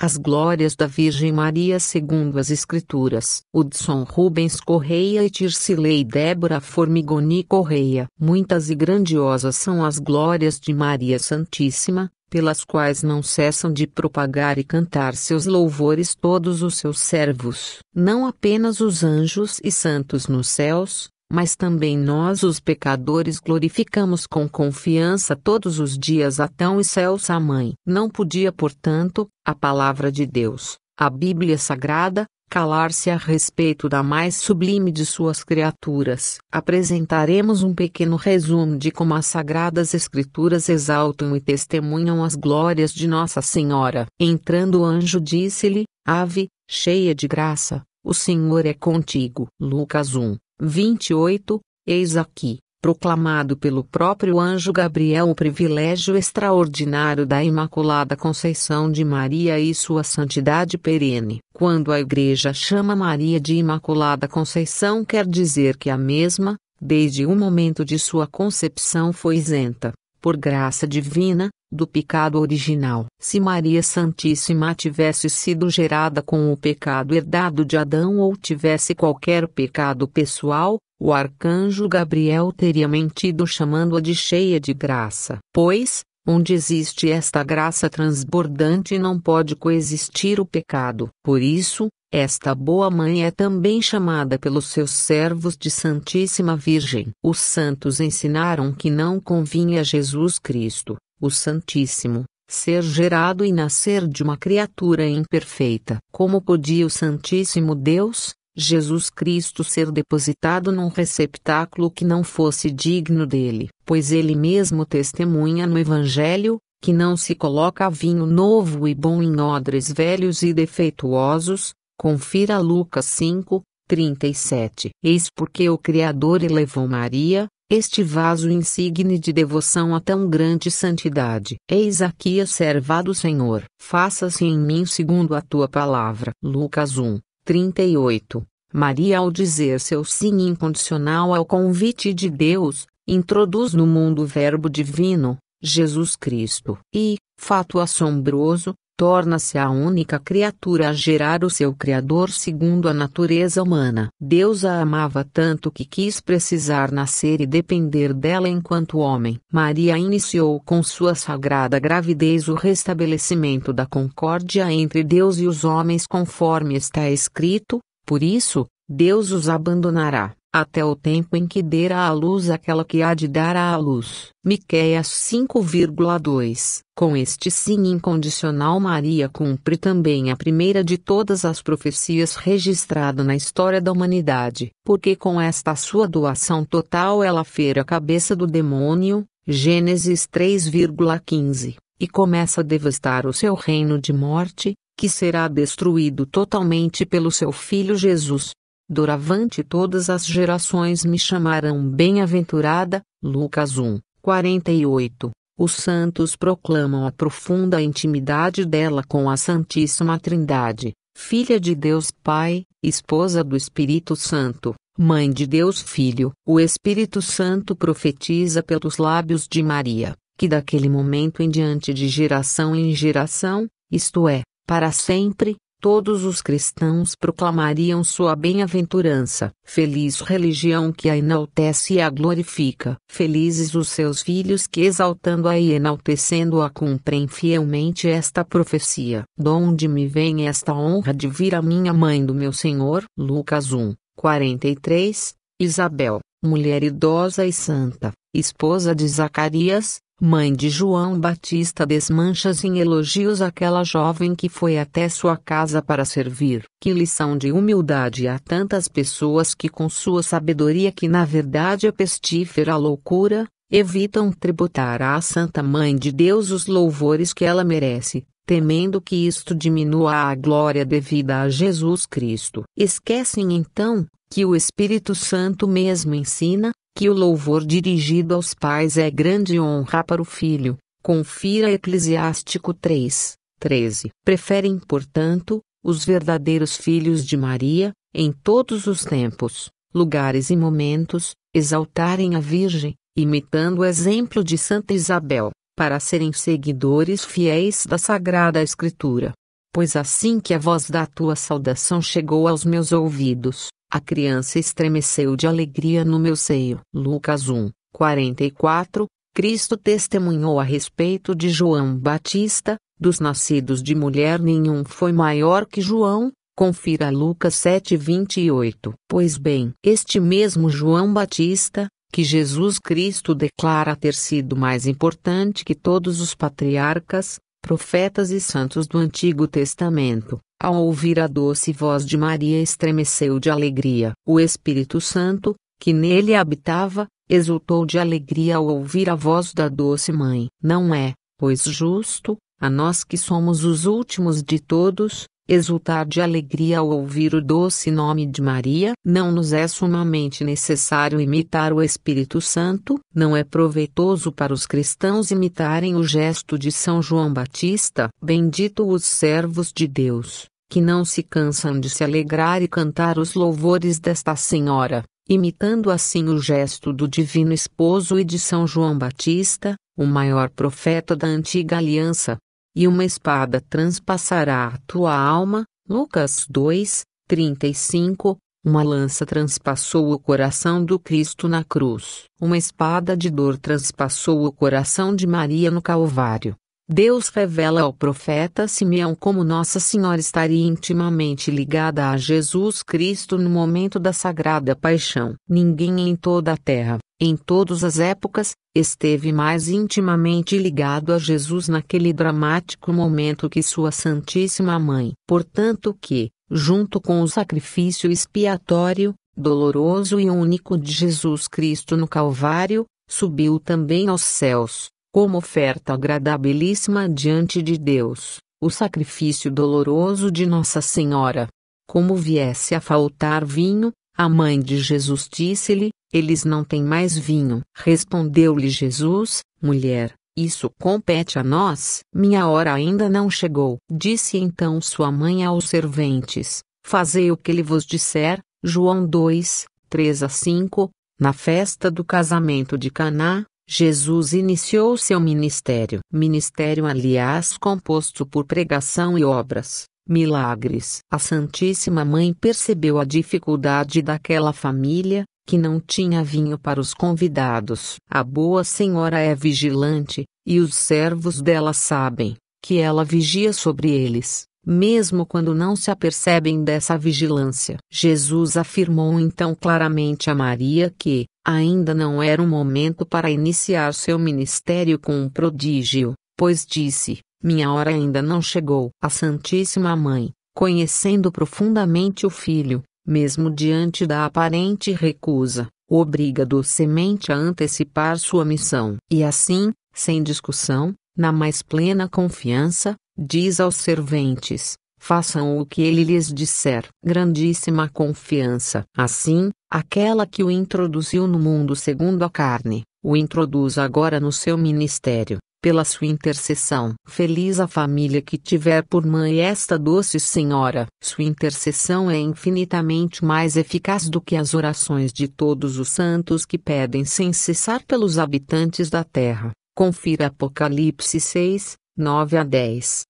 As Glórias da Virgem Maria segundo as Escrituras. Hudson Rubens Correia e Tircilei Débora Formigoni Correia. Muitas e grandiosas são as glórias de Maria Santíssima, pelas quais não cessam de propagar e cantar seus louvores todos os seus servos. Não apenas os anjos e santos nos céus, mas também nós os pecadores glorificamos com confiança todos os dias a tão excelsa Mãe. Não podia, portanto, a Palavra de Deus, a Bíblia Sagrada, calar-se a respeito da mais sublime de suas criaturas. Apresentaremos um pequeno resumo de como as Sagradas Escrituras exaltam e testemunham as glórias de Nossa Senhora. Entrando o anjo disse-lhe: Ave, cheia de graça, o Senhor é contigo. Lucas 1:28, eis aqui, proclamado pelo próprio anjo Gabriel o privilégio extraordinário da Imaculada Conceição de Maria e sua santidade perene. Quando a Igreja chama Maria de Imaculada Conceição, quer dizer que a mesma, desde o momento de sua concepção, foi isenta, por graça divina, do pecado original. Se Maria Santíssima tivesse sido gerada com o pecado herdado de Adão ou tivesse qualquer pecado pessoal, o arcanjo Gabriel teria mentido chamando-a de cheia de graça. Pois, onde existe esta graça transbordante não pode coexistir o pecado. Por isso, esta boa mãe é também chamada pelos seus servos de Santíssima Virgem. Os santos ensinaram que não convinha a Jesus Cristo, o Santíssimo, ser gerado e nascer de uma criatura imperfeita. Como podia o Santíssimo Deus, Jesus Cristo, ser depositado num receptáculo que não fosse digno dele? Pois ele mesmo testemunha no Evangelho, que não se coloca vinho novo e bom em odres velhos e defeituosos. Confira Lucas 5:37. Eis porque o Criador elevou Maria, este vaso insigne de devoção, a tão grande santidade. Eis aqui a serva do Senhor. Faça-se em mim segundo a tua palavra. Lucas 1:38. Maria, ao dizer seu sim incondicional ao convite de Deus, introduz no mundo o Verbo divino, Jesus Cristo. E, fato assombroso, torna-se a única criatura a gerar o seu Criador segundo a natureza humana. Deus a amava tanto que quis precisar nascer e depender dela enquanto homem. Maria iniciou com sua sagrada gravidez o restabelecimento da concórdia entre Deus e os homens, conforme está escrito: por isso, Deus os abandonará, até o tempo em que der à luz aquela que há de dar à luz. Miqueias 5,2. Com este sim incondicional, Maria cumpre também a primeira de todas as profecias registrada na história da humanidade, porque com esta sua doação total ela fere a cabeça do demônio, Gênesis 3,15, e começa a devastar o seu reino de morte, que será destruído totalmente pelo seu Filho Jesus. Doravante todas as gerações me chamarão bem-aventurada. Lucas 1:48. Os santos proclamam a profunda intimidade dela com a Santíssima Trindade, Filha de Deus Pai, Esposa do Espírito Santo, Mãe de Deus Filho. O Espírito Santo profetiza pelos lábios de Maria, que daquele momento em diante, de geração em geração, isto é, para sempre, todos os cristãos proclamariam sua bem-aventurança. Feliz religião que a enaltece e a glorifica. Felizes os seus filhos que, exaltando-a e enaltecendo-a, cumprem fielmente esta profecia. Donde me vem esta honra de vir a minha mãe do meu Senhor? Lucas 1:43. Isabel, mulher idosa e santa, esposa de Zacarias, mãe de João Batista, desmancha-se em elogios àquela jovem que foi até sua casa para servir. Que lição de humildade a tantas pessoas que, com sua sabedoria, que na verdade é pestífera loucura, evitam tributar à Santa Mãe de Deus os louvores que ela merece, temendo que isto diminua a glória devida a Jesus Cristo. Esquecem então que o Espírito Santo mesmo ensina que o louvor dirigido aos pais é grande honra para o filho. Confira Eclesiástico 3:13. Preferem, portanto, os verdadeiros filhos de Maria, em todos os tempos, lugares e momentos, exaltarem a Virgem, imitando o exemplo de Santa Isabel, para serem seguidores fiéis da Sagrada Escritura. pois assim que a voz da tua saudação chegou aos meus ouvidos, a criança estremeceu de alegria no meu seio. Lucas 1, 44. Cristo testemunhou a respeito de João Batista: dos nascidos de mulher nenhum foi maior que João. Confira Lucas 7:28. Pois bem, este mesmo João Batista, que Jesus Cristo declara ter sido mais importante que todos os patriarcas, profetas e santos do Antigo Testamento, ao ouvir a doce voz de Maria estremeceu de alegria. O Espírito Santo, que nele habitava, exultou de alegria ao ouvir a voz da doce mãe. Não é, pois, justo, a nós que somos os últimos de todos, exultar de alegria ao ouvir o doce nome de Maria? Não nos é sumamente necessário imitar o Espírito Santo? Não é proveitoso para os cristãos imitarem o gesto de São João Batista? Bendito os servos de Deus, que não se cansam de se alegrar e cantar os louvores desta Senhora, imitando assim o gesto do Divino Esposo e de São João Batista, o maior profeta da antiga aliança. E uma espada transpassará a tua alma. Lucas 2, 35. Uma lança transpassou o coração do Cristo na cruz. Uma espada de dor transpassou o coração de Maria no Calvário. Deus revela ao profeta Simeão como Nossa Senhora estaria intimamente ligada a Jesus Cristo no momento da Sagrada Paixão. Ninguém em toda a terra, em todas as épocas, esteve mais intimamente ligado a Jesus naquele dramático momento que sua Santíssima Mãe. Portanto que, junto com o sacrifício expiatório, doloroso e único de Jesus Cristo no Calvário, subiu também aos céus, como oferta agradabilíssima diante de Deus, o sacrifício doloroso de Nossa Senhora. Como viesse a faltar vinho, a mãe de Jesus disse-lhe: eles não têm mais vinho. Respondeu-lhe Jesus: mulher, isso compete a nós, minha hora ainda não chegou. Disse então sua mãe aos serventes: fazei o que ele vos disser. João 2, 3-5. Na festa do casamento de Caná, Jesus iniciou seu ministério. Ministério, aliás, composto por pregação e obras, milagres. A Santíssima Mãe percebeu a dificuldade daquela família, que não tinha vinho para os convidados. A boa Senhora é vigilante, e os servos dela sabem que ela vigia sobre eles, mesmo quando não se apercebem dessa vigilância. Jesus afirmou então claramente a Maria que ainda não era o momento para iniciar seu ministério com um prodígio, pois disse: minha hora ainda não chegou. A Santíssima Mãe, conhecendo profundamente o Filho, mesmo diante da aparente recusa, obriga docemente a antecipar sua missão. E assim, sem discussão, na mais plena confiança, diz aos serventes: façam o que ele lhes disser. Grandíssima confiança. Assim, aquela que o introduziu no mundo segundo a carne, o introduz agora no seu ministério, pela sua intercessão. Feliz a família que tiver por mãe esta doce Senhora. Sua intercessão é infinitamente mais eficaz do que as orações de todos os santos que pedem sem cessar pelos habitantes da terra. Confira Apocalipse 6, 9-10.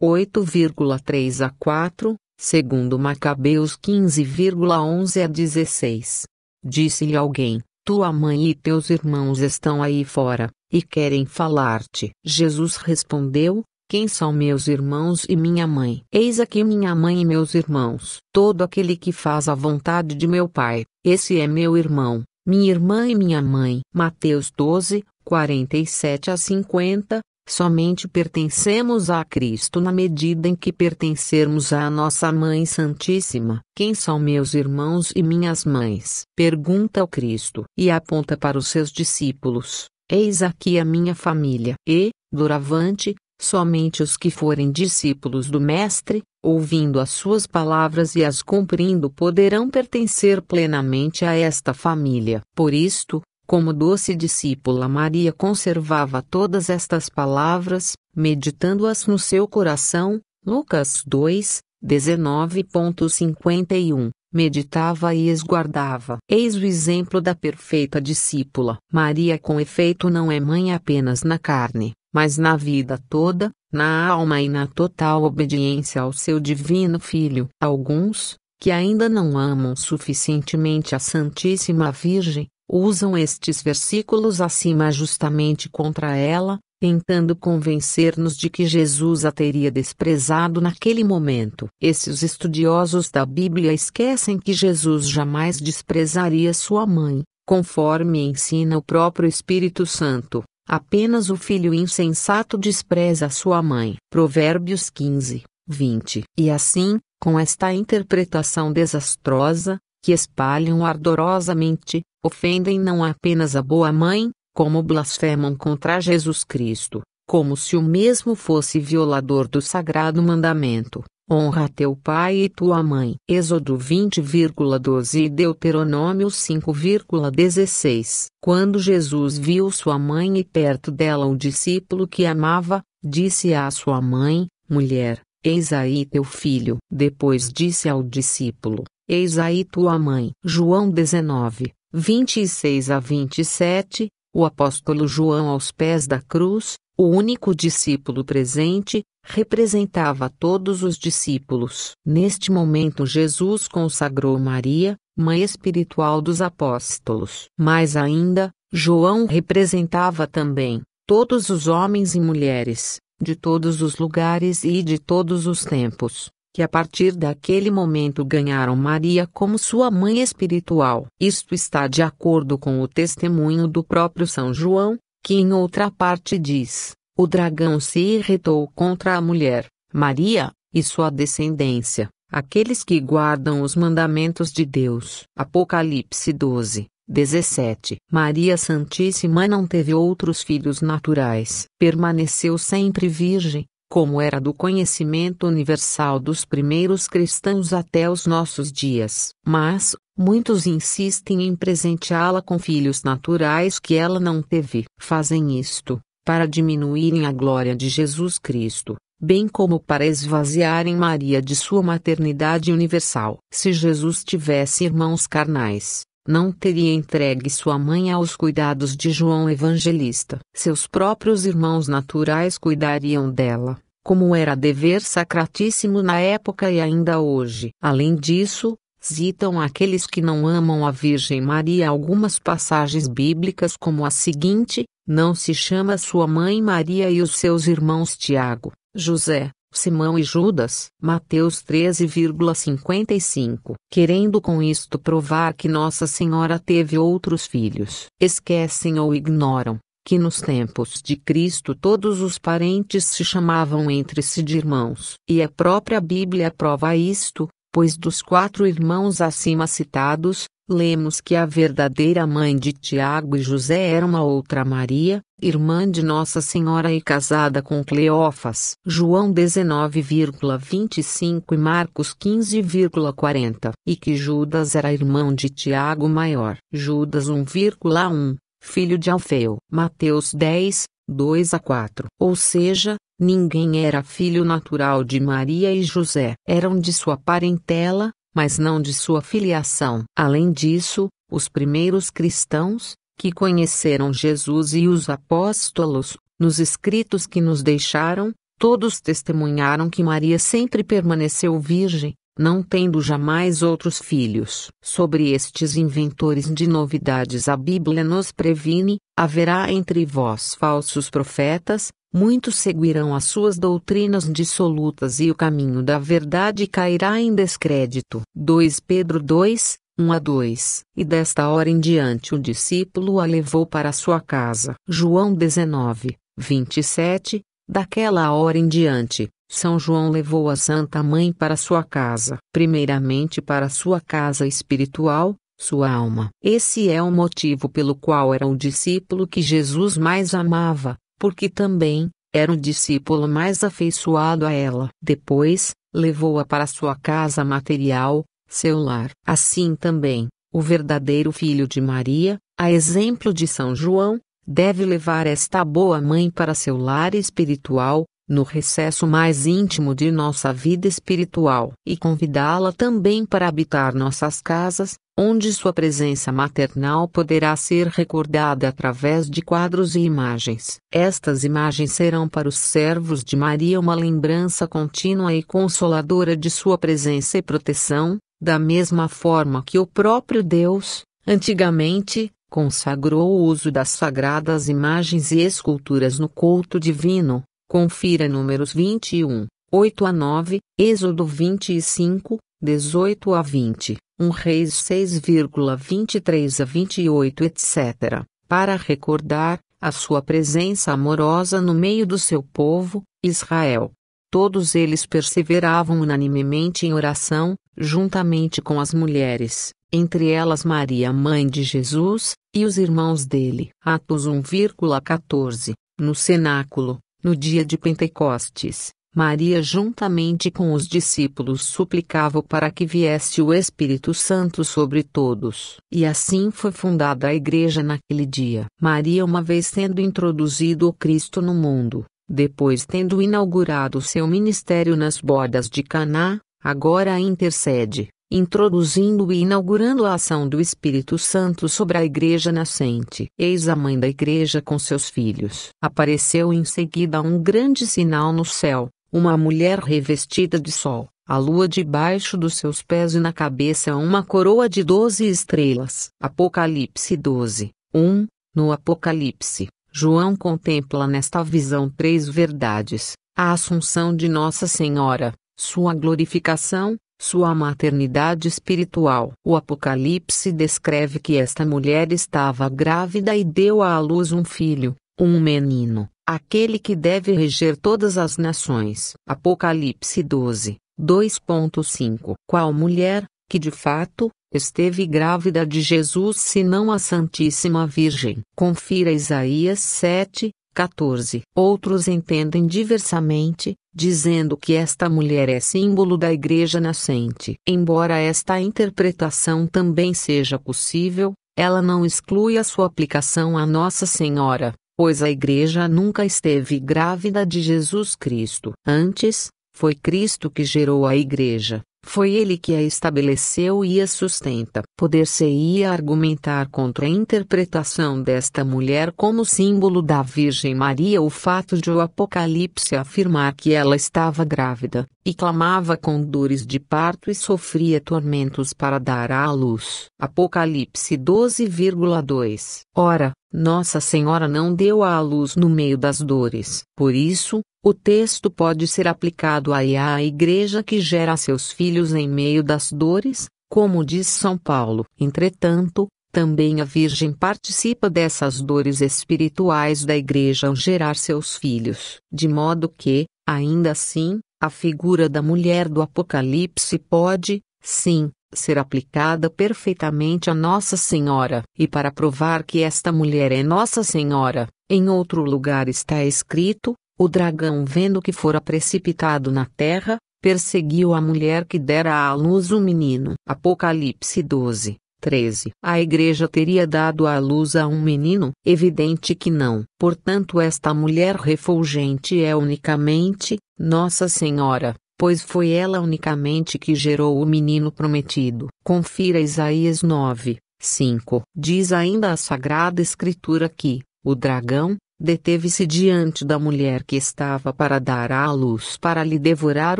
8,3-4, segundo Macabeus 15,11-16. Disse-lhe alguém: tua mãe e teus irmãos estão aí fora, e querem falar-te. Jesus respondeu: quem são meus irmãos e minha mãe? Eis aqui minha mãe e meus irmãos. Todo aquele que faz a vontade de meu Pai, esse é meu irmão, minha irmã e minha mãe. Mateus 12, 47-50. Somente pertencemos a Cristo na medida em que pertencermos à nossa Mãe Santíssima. Quem são meus irmãos e minhas mães? Pergunta o Cristo, e aponta para os seus discípulos: eis aqui a minha família. E, doravante, somente os que forem discípulos do Mestre, ouvindo as suas palavras e as cumprindo, poderão pertencer plenamente a esta família. Por isto, como doce discípula, Maria conservava todas estas palavras, meditando-as no seu coração. Lucas 2, 19,51. Meditava e esguardava. Eis o exemplo da perfeita discípula. Maria, com efeito, não é mãe apenas na carne, mas na vida toda, na alma e na total obediência ao seu divino Filho. Alguns, que ainda não amam suficientemente a Santíssima Virgem, usam estes versículos acima justamente contra ela, tentando convencer-nos de que Jesus a teria desprezado naquele momento. Esses estudiosos da Bíblia esquecem que Jesus jamais desprezaria sua mãe, conforme ensina o próprio Espírito Santo. Apenas o filho insensato despreza sua mãe. Provérbios 15, 20. E assim, com esta interpretação desastrosa, que espalham ardorosamente, ofendem não apenas a boa mãe, como blasfemam contra Jesus Cristo, como se o mesmo fosse violador do sagrado mandamento: honra teu pai e tua mãe. Êxodo 20,12 e Deuteronômio 5,16. Quando Jesus viu sua mãe e perto dela o discípulo que amava, disse à sua mãe: mulher, eis aí teu filho. Depois disse ao discípulo: eis aí tua mãe. João 19, 26 a 27. O apóstolo João aos pés da cruz, o único discípulo presente, representava todos os discípulos. Neste momento Jesus consagrou Maria, mãe espiritual dos apóstolos. Mais ainda, João representava também todos os homens e mulheres, de todos os lugares e de todos os tempos, que a partir daquele momento ganharam Maria como sua mãe espiritual. Isto está de acordo com o testemunho do próprio São João, que em outra parte diz: o dragão se irritou contra a mulher, Maria, e sua descendência, aqueles que guardam os mandamentos de Deus. Apocalipse 12, 17. Maria Santíssima não teve outros filhos naturais. Permaneceu sempre virgem, como era do conhecimento universal dos primeiros cristãos até os nossos dias. Mas, muitos insistem em presenteá-la com filhos naturais que ela não teve. Fazem isto para diminuírem a glória de Jesus Cristo, bem como para esvaziarem Maria de sua maternidade universal. Se Jesus tivesse irmãos carnais, não teria entregue sua mãe aos cuidados de João Evangelista. Seus próprios irmãos naturais cuidariam dela, como era dever sacratíssimo na época e ainda hoje. Além disso, citam aqueles que não amam a Virgem Maria algumas passagens bíblicas como a seguinte: não se chama sua mãe Maria e os seus irmãos Tiago, José, Simão e Judas, Mateus 13,55. Querendo com isto provar que Nossa Senhora teve outros filhos. Esquecem ou ignoram que nos tempos de Cristo todos os parentes se chamavam entre si de irmãos. E a própria Bíblia prova isto, pois dos 4 irmãos acima citados, lemos que a verdadeira mãe de Tiago e José era uma outra Maria, irmã de Nossa Senhora e casada com Cleófas. João 19,25 e Marcos 15,40. E que Judas era irmão de Tiago maior. Judas 1,1, filho de Alfeu. Mateus 10, 2 a 4. Ou seja, ninguém era filho natural de Maria e José. Eram de sua parentela, mas não de sua filiação. Além disso, os primeiros cristãos, que conheceram Jesus e os apóstolos, nos escritos que nos deixaram, todos testemunharam que Maria sempre permaneceu virgem, não tendo jamais outros filhos. Sobre estes inventores de novidades a Bíblia nos previne: haverá entre vós falsos profetas, muitos seguirão as suas doutrinas dissolutas e o caminho da verdade cairá em descrédito. 2 Pedro 2, 1 a 2. E desta hora em diante o discípulo a levou para sua casa. João 19, 27. Daquela hora em diante, São João levou a Santa Mãe para sua casa. Primeiramente para sua casa espiritual, sua alma. Esse é o motivo pelo qual era o discípulo que Jesus mais amava, porque também era o discípulo mais afeiçoado a ela. Depois, levou-a para sua casa material, seu lar. Assim também, o verdadeiro filho de Maria, a exemplo de São João, deve levar esta boa mãe para seu lar espiritual, no recesso mais íntimo de nossa vida espiritual, e convidá-la também para habitar nossas casas, onde sua presença maternal poderá ser recordada através de quadros e imagens. Estas imagens serão para os servos de Maria uma lembrança contínua e consoladora de sua presença e proteção, da mesma forma que o próprio Deus, antigamente, consagrou o uso das sagradas imagens e esculturas no culto divino. Confira Números 21, 8-9, Êxodo 25, 18-20, 1 Reis 6,23-28, etc., para recordar a sua presença amorosa no meio do seu povo, Israel. Todos eles perseveravam unanimemente em oração, juntamente com as mulheres, entre elas Maria, mãe de Jesus, e os irmãos dele. Atos 1,14. No cenáculo, no dia de Pentecostes, Maria juntamente com os discípulos suplicava para que viesse o Espírito Santo sobre todos. E assim foi fundada a igreja naquele dia. Maria, uma vez tendo introduzido o Cristo no mundo, depois tendo inaugurado seu ministério nas bodas de Caná, agora intercede, introduzindo e inaugurando a ação do Espírito Santo sobre a igreja nascente. Eis a mãe da igreja com seus filhos. Apareceu em seguida um grande sinal no céu, uma mulher revestida de sol, a lua debaixo dos seus pés e na cabeça uma coroa de 12 estrelas. Apocalipse 12, 1. No Apocalipse, João contempla nesta visão 3 verdades: a assunção de Nossa Senhora, sua glorificação, sua maternidade espiritual. O Apocalipse descreve que esta mulher estava grávida e deu à luz um filho, um menino, aquele que deve reger todas as nações. Apocalipse 12, 2.5. Qual mulher, que de fato, esteve grávida de Jesus senão a Santíssima Virgem? Confira Isaías 7, 14. Outros entendem diversamente, dizendo que esta mulher é símbolo da igreja nascente. Embora esta interpretação também seja possível, ela não exclui a sua aplicação a Nossa Senhora, pois a igreja nunca esteve grávida de Jesus Cristo. Antes, foi Cristo que gerou a igreja. Foi ele que a estabeleceu e a sustenta. Poder-se-ia argumentar contra a interpretação desta mulher como símbolo da Virgem Maria o fato de o Apocalipse afirmar que ela estava grávida, e clamava com dores de parto e sofria tormentos para dar à luz. Apocalipse 12,2. Ora, Nossa Senhora não deu à luz no meio das dores. Por isso, o texto pode ser aplicado à igreja que gera seus filhos em meio das dores, como diz São Paulo. Entretanto, também a Virgem participa dessas dores espirituais da igreja ao gerar seus filhos. De modo que, ainda assim, a figura da mulher do Apocalipse pode, sim, ser aplicada perfeitamente a Nossa Senhora. E para provar que esta mulher é Nossa Senhora, em outro lugar está escrito: o dragão, vendo que fora precipitado na terra, perseguiu a mulher que dera à luz um menino. Apocalipse 12, 13. A igreja teria dado à luz a um menino? Evidente que não. Portanto, esta mulher refulgente é unicamente Nossa Senhora, pois foi ela unicamente que gerou o menino prometido. Confira Isaías 9, 5. Diz ainda a Sagrada Escritura que o dragão deteve-se diante da mulher que estava para dar à luz para lhe devorar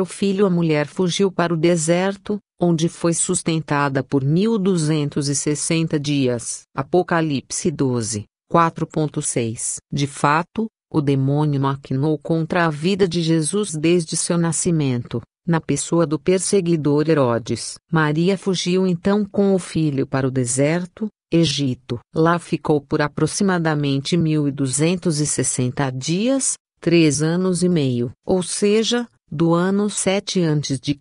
o filho. A mulher fugiu para o deserto, onde foi sustentada por 1260 dias. Apocalipse 12, 4.6. De fato, o demônio maquinou contra a vida de Jesus desde seu nascimento, na pessoa do perseguidor Herodes. Maria fugiu então com o filho para o deserto, Egito. Lá ficou por aproximadamente 1260 dias, 3 anos e meio, ou seja, do ano 7 a.C.,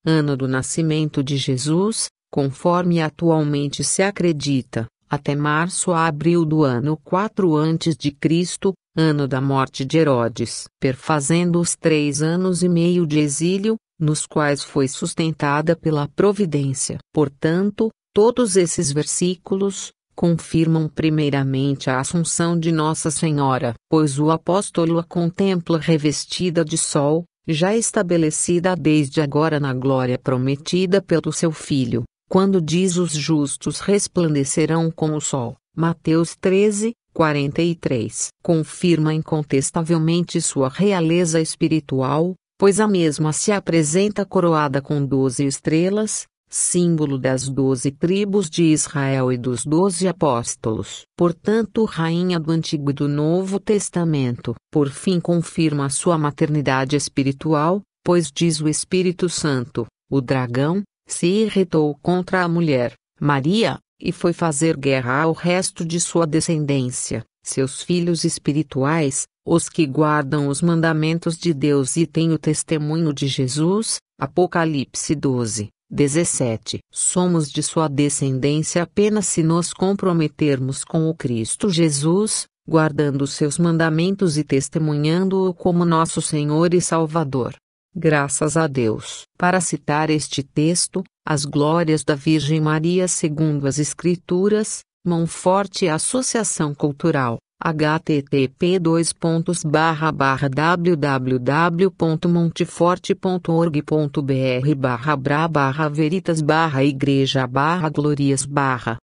ano do nascimento de Jesus, conforme atualmente se acredita, até março a abril do ano 4 a.C., ano da morte de Herodes, perfazendo os 3 anos e meio de exílio, nos quais foi sustentada pela providência. Portanto, todos esses versículos confirmam primeiramente a assunção de Nossa Senhora, pois o apóstolo a contempla revestida de sol, já estabelecida desde agora na glória prometida pelo seu Filho. Quando diz os justos resplandecerão como o sol, Mateus 13:43, confirma incontestavelmente sua realeza espiritual, pois a mesma se apresenta coroada com 12 estrelas, símbolo das 12 tribos de Israel e dos 12 apóstolos. Portanto, rainha do Antigo e do Novo Testamento. Por fim, confirma sua maternidade espiritual, pois diz o Espírito Santo, o dragão se irritou contra a mulher, Maria, e foi fazer guerra ao resto de sua descendência, seus filhos espirituais, os que guardam os mandamentos de Deus e têm o testemunho de Jesus. Apocalipse 12:17. Somos de sua descendência apenas se nos comprometermos com o Cristo Jesus, guardando seus mandamentos e testemunhando-o como nosso Senhor e Salvador. Graças a Deus. Para citar este texto, As Glórias da Virgem Maria segundo as Escrituras, Monforte Associação Cultural, http://www.monteforte.org.br/bra/veritas/igreja/glorias/